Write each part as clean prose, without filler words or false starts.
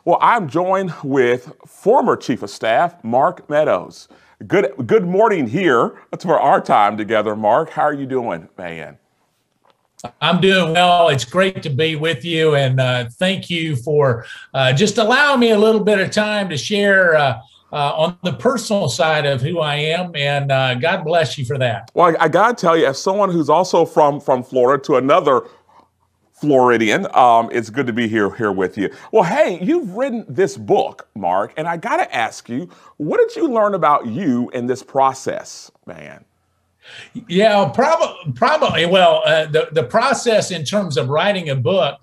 Well, I'm joined with former Chief of Staff, Mark Meadows. Good morning here for our time together, Mark. How are you doing, man? I'm doing well. It's great to be with you, and thank you for just allowing me a little bit of time to share on the personal side of who I am, and God bless you for that. Well, I got to tell you, as someone who's also from Florida to another Floridian, it's good to be here with you. Well, hey, you've written this book, Mark, and I got to ask you, what did you learn about you in this process, man? Yeah, probably. Well, the process in terms of writing a book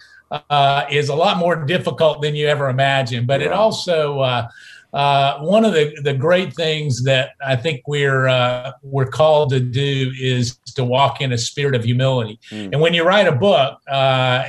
is a lot more difficult than you ever imagined. But it also one of the great things that I think we're called to do is to walk in a spirit of humility. And when you write a book,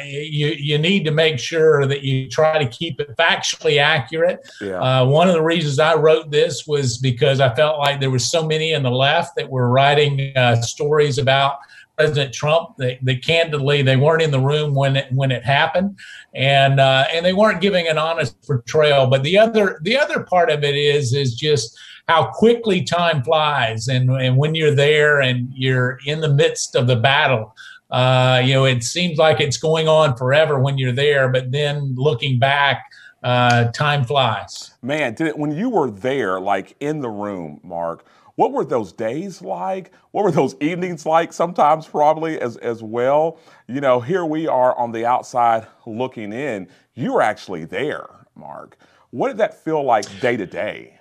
you need to make sure that you try to keep it factually accurate. One of the reasons I wrote this was because I felt like there were so many in the left that were writing stories about President Trump that candidly they weren't in the room when it happened, and they weren't giving an honest portrayal. But the other part of it is just how quickly time flies, and when you're there and you're in the midst of the battle, it seems like it's going on forever when you're there, but then looking back, time flies. Man, when you were there, like in the room, Mark, what were those days like? What were those evenings like? Sometimes probably as well. You know, here we are on the outside looking in. You were actually there, Mark. What did that feel like day to day?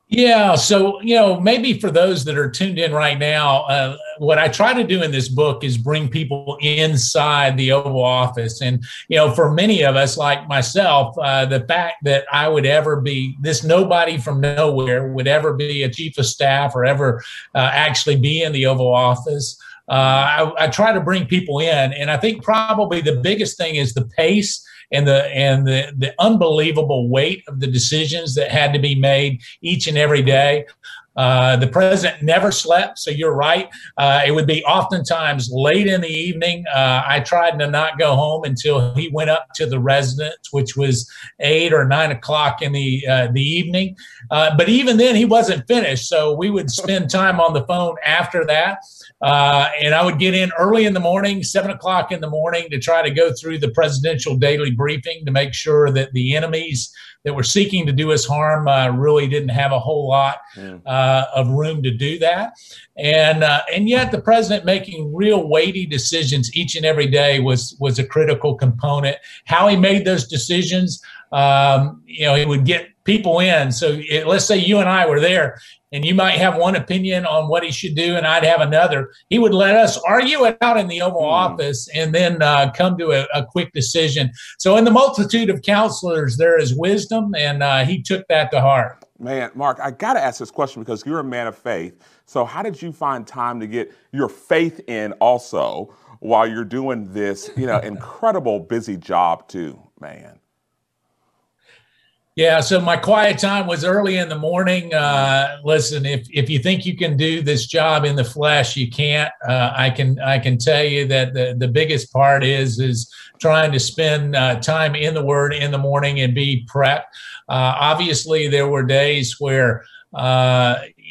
Yeah, so, maybe for those that are tuned in right now, what I try to do in this book is bring people inside the Oval Office. And, for many of us, like myself, the fact that I would ever be this nobody from nowhere would ever be a chief of staff or ever actually be in the Oval Office. I try to bring people in. And I think probably the biggest thing is the pace and the unbelievable weight of the decisions that had to be made each and every day. The president never slept, so you're right. It would be oftentimes late in the evening. I tried to not go home until he went up to the residence, which was 8 or 9 o'clock in the evening. But even then, he wasn't finished, so we would spend time on the phone after that. And I would get in early in the morning, 7 o'clock in the morning, to try to go through the presidential daily briefing to make sure that the enemies that were seeking to do us harm really didn't have a whole lot of room to do that. And yet the president making real weighty decisions each and every day was a critical component. How he made those decisions, he would get people in. So let's say you and I were there, and you might have one opinion on what he should do, and I'd have another. He would let us argue it out in the Oval Office and then come to a quick decision. So in the multitude of counselors, there is wisdom, and he took that to heart. Man, Mark, I got to ask this question because you're a man of faith. So how did you find time to get your faith in also while you're doing this, incredible busy job too, man? Yeah, so my quiet time was early in the morning. Listen, if you think you can do this job in the flesh, you can't. I can tell you that the biggest part is trying to spend time in the Word in the morning and be prepped. Obviously, there were days where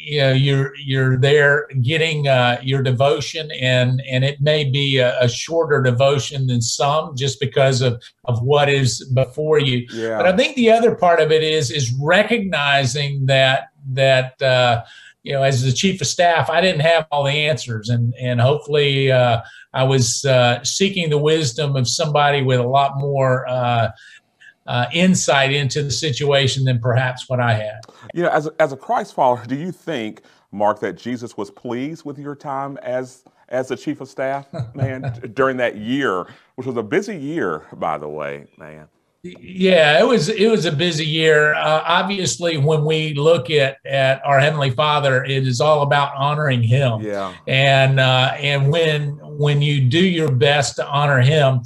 you're there getting your devotion, and it may be a shorter devotion than some just because of what is before you. Yeah. But I think the other part of it is recognizing that as the chief of staff, I didn't have all the answers, and hopefully I was seeking the wisdom of somebody with a lot more insight into the situation than perhaps what I had. As a Christ follower, do you think, Mark, that Jesus was pleased with your time as the chief of staff, man, during that year, which was a busy year, by the way, man? Yeah, it was a busy year. Obviously, when we look at our Heavenly Father, it is all about honoring Him. Yeah. And when you do your best to honor Him,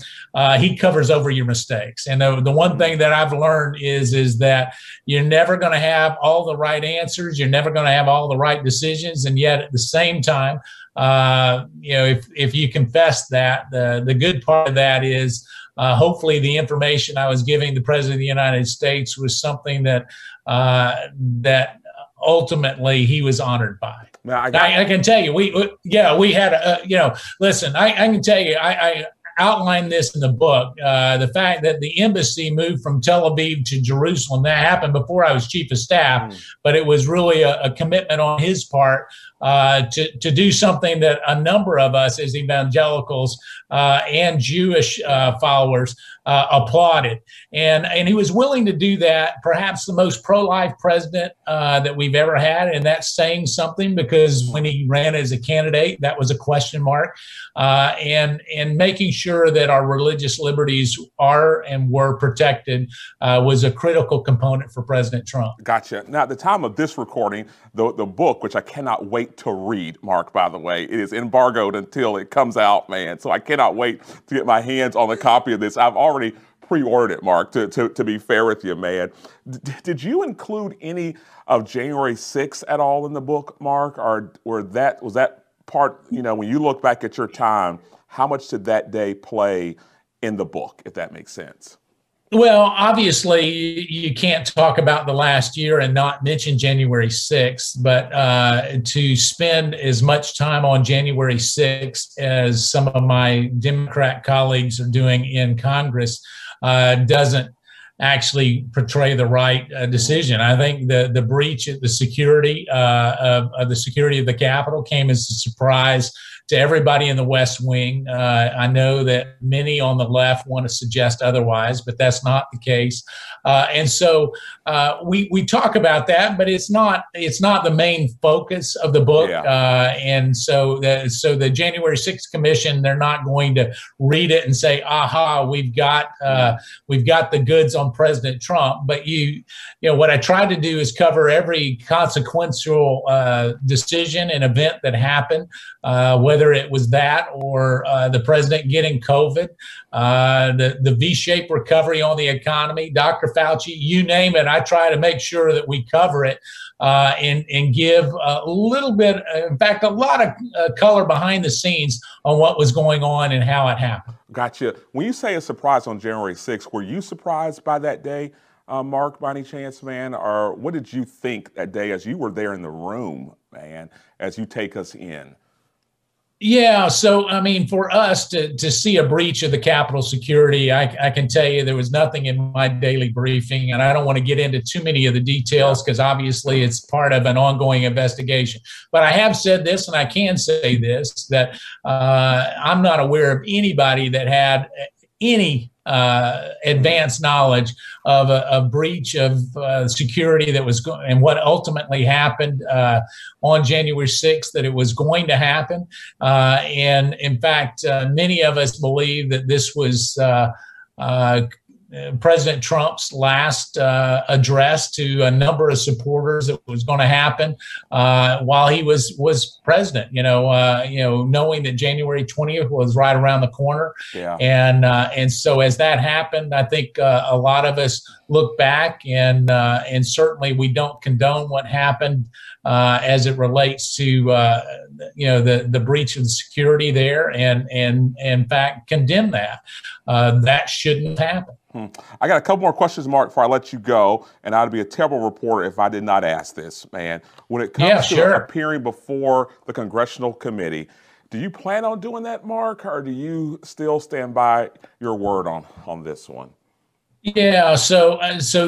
He covers over your mistakes. And the one thing that I've learned is that you're never going to have all the right answers. You're never going to have all the right decisions. And yet, at the same time, if you confess that, the good part of that is hopefully the information I was giving the President of the United States was something that ultimately he was honored by. Now, I can tell you, we had listen, I can tell you, I outlined this in the book. The fact that the embassy moved from Tel Aviv to Jerusalem, that happened before I was chief of staff, but it was really a commitment on his part to do something that a number of us as evangelicals and Jewish followers applauded. And he was willing to do that, perhaps the most pro-life president that we've ever had. And that's saying something, because when he ran as a candidate, that was a question mark. And making sure that our religious liberties are and were protected was a critical component for President Trump. Gotcha. Now, at the time of this recording, the book, which I cannot wait to read, Mark, by the way, it is embargoed until it comes out, man. So I cannot wait to get my hands on a copy of this. I've already pre-ordered it, Mark, to be fair with you, man. Did you include any of January 6th at all in the book, Mark? Or was that part, when you look back at your time, how much did that day play in the book, if that makes sense? Well, obviously, you can't talk about the last year and not mention January 6th, but to spend as much time on January 6th as some of my Democrat colleagues are doing in Congress doesn't actually portray the right decision. I think the breach of the security of the Capitol came as a surprise to everybody in the West Wing. I know that many on the left want to suggest otherwise, but that's not the case. And so we talk about that, but it's not the main focus of the book. Yeah. And so the January 6th Commission, they're not going to read it and say, "Aha, we've got the goods on President Trump." But what I tried to do is cover every consequential decision and event that happened, whether it was that or the president getting COVID, the V-shaped recovery on the economy, Dr. Fauci, you name it. I try to make sure that we cover it and give a little bit, in fact, a lot of color behind the scenes on what was going on and how it happened. Gotcha. When you say a surprise on January 6th, were you surprised by that day, Mark, by any chance, man? Or what did you think that day as you were there in the room, man, as you take us in? Yeah, so I mean, for us to see a breach of the Capitol security, I can tell you there was nothing in my daily briefing, and I don't want to get into too many of the details because obviously it's part of an ongoing investigation. But I have said this, and I can say this, that I'm not aware of anybody that had any advanced knowledge of a breach of security that was and what ultimately happened on January 6th, that it was going to happen. And in fact, many of us believe that this was President Trump's last address to a number of supporters that was going to happen while he was president. Knowing that January 20th was right around the corner, yeah. And so as that happened, I think a lot of us look back and certainly we don't condone what happened as it relates to the breach of the security there, and in fact condemn that. That shouldn't happen. I got a couple more questions, Mark, before I let you go, and I'd be a terrible reporter if I did not ask this, man. When it comes to appearing before the congressional committee, do you plan on doing that, Mark, or do you still stand by your word on this one? Yeah, so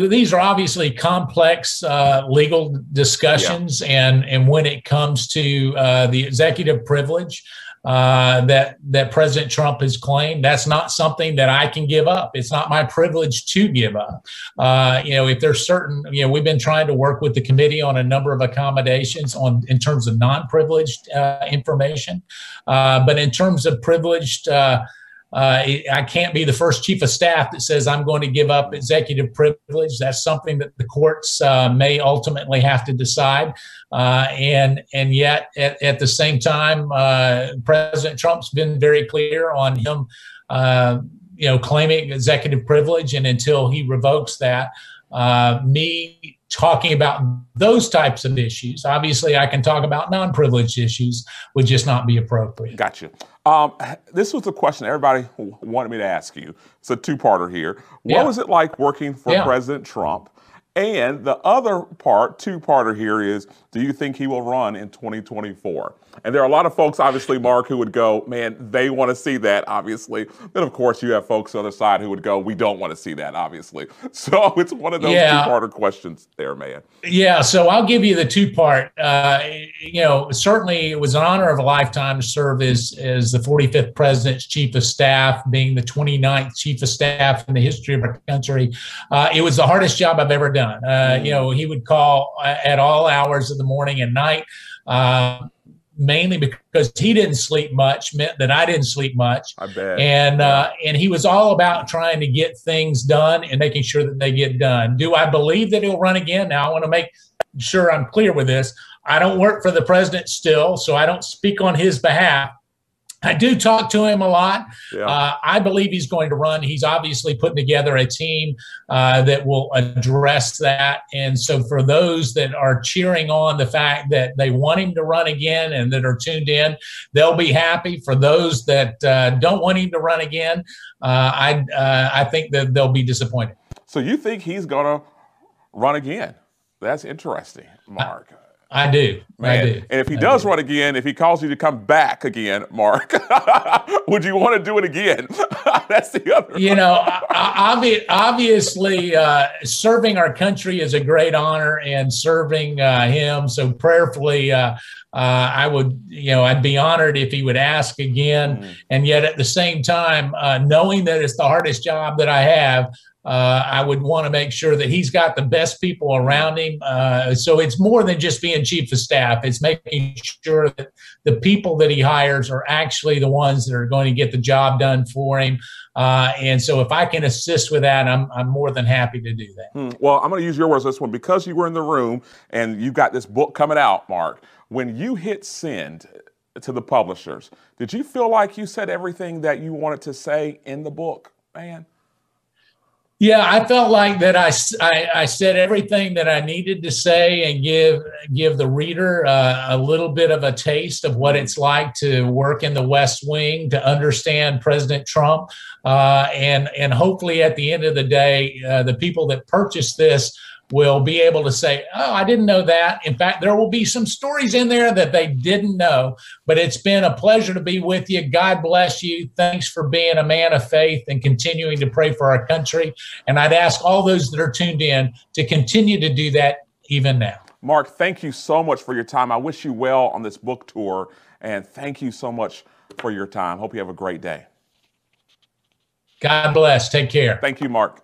these are obviously complex legal discussions, yeah. And when it comes to the executive privilege that President Trump has claimed, that's not something that I can give up. It's not my privilege to give up. If there's certain, we've been trying to work with the committee on a number of accommodations in terms of non-privileged information, but in terms of privileged. I can't be the first chief of staff that says I'm going to give up executive privilege. That's something that the courts may ultimately have to decide. And yet, at the same time, President Trump's been very clear on him, claiming executive privilege, and until he revokes that, me talking about those types of issues. Obviously, I can talk about non-privileged issues, would just not be appropriate. Gotcha. This was a question everybody wanted me to ask you. It's a two-parter here. What was it like working for President Trump? And the other part, two-parter here is, do you think he will run in 2024? And there are a lot of folks, obviously, Mark, who would go, man, they want to see that, obviously. Then, of course, you have folks on the other side who would go, we don't want to see that, obviously. So it's one of those two-parter questions there, man. Yeah, so I'll give you the two-part. Certainly it was an honor of a lifetime to serve as the 45th President's Chief of Staff, being the 29th Chief of Staff in the history of our country. It was the hardest job I've ever done. He would call at all hours of the morning and night. Mainly because he didn't sleep much, meant that I didn't sleep much. I bet. And he was all about trying to get things done and making sure that they get done. Do I believe that he'll run again? Now, I want to make sure I'm clear with this. I don't work for the president still, so I don't speak on his behalf. I do talk to him a lot. I believe he's going to run. He's obviously putting together a team that will address that. And so for those that are cheering on the fact that they want him to run again and that are tuned in, they'll be happy. For those that don't want him to run again, I think that they'll be disappointed. So you think he's going to run again? That's interesting, Mark. I do. Man. I do. And if he does run again, if he calls you to come back again, Mark, would you want to do it again? That's the other. Obviously, serving our country is a great honor, and serving him. So prayerfully, I would, I'd be honored if he would ask again. And yet at the same time, knowing that it's the hardest job that I have, I would want to make sure that he's got the best people around him. So it's more than just being chief of staff. It's making sure that the people that he hires are actually the ones that are going to get the job done for him. And so if I can assist with that, I'm more than happy to do that. Well, I'm going to use your words on this one. Because you were in the room and you've got this book coming out, Mark, when you hit send to the publishers, did you feel like you said everything that you wanted to say in the book, man? Yeah, I felt like that I said everything that I needed to say and give the reader a little bit of a taste of what it's like to work in the West Wing, to understand President Trump, and hopefully at the end of the day, the people that purchase this will be able to say, oh, I didn't know that. In fact, there will be some stories in there that they didn't know, but it's been a pleasure to be with you. God bless you. Thanks for being a man of faith and continuing to pray for our country. And I'd ask all those that are tuned in to continue to do that even now. Mark, thank you so much for your time. I wish you well on this book tour, and thank you so much for your time. Hope you have a great day. God bless. Take care. Thank you, Mark.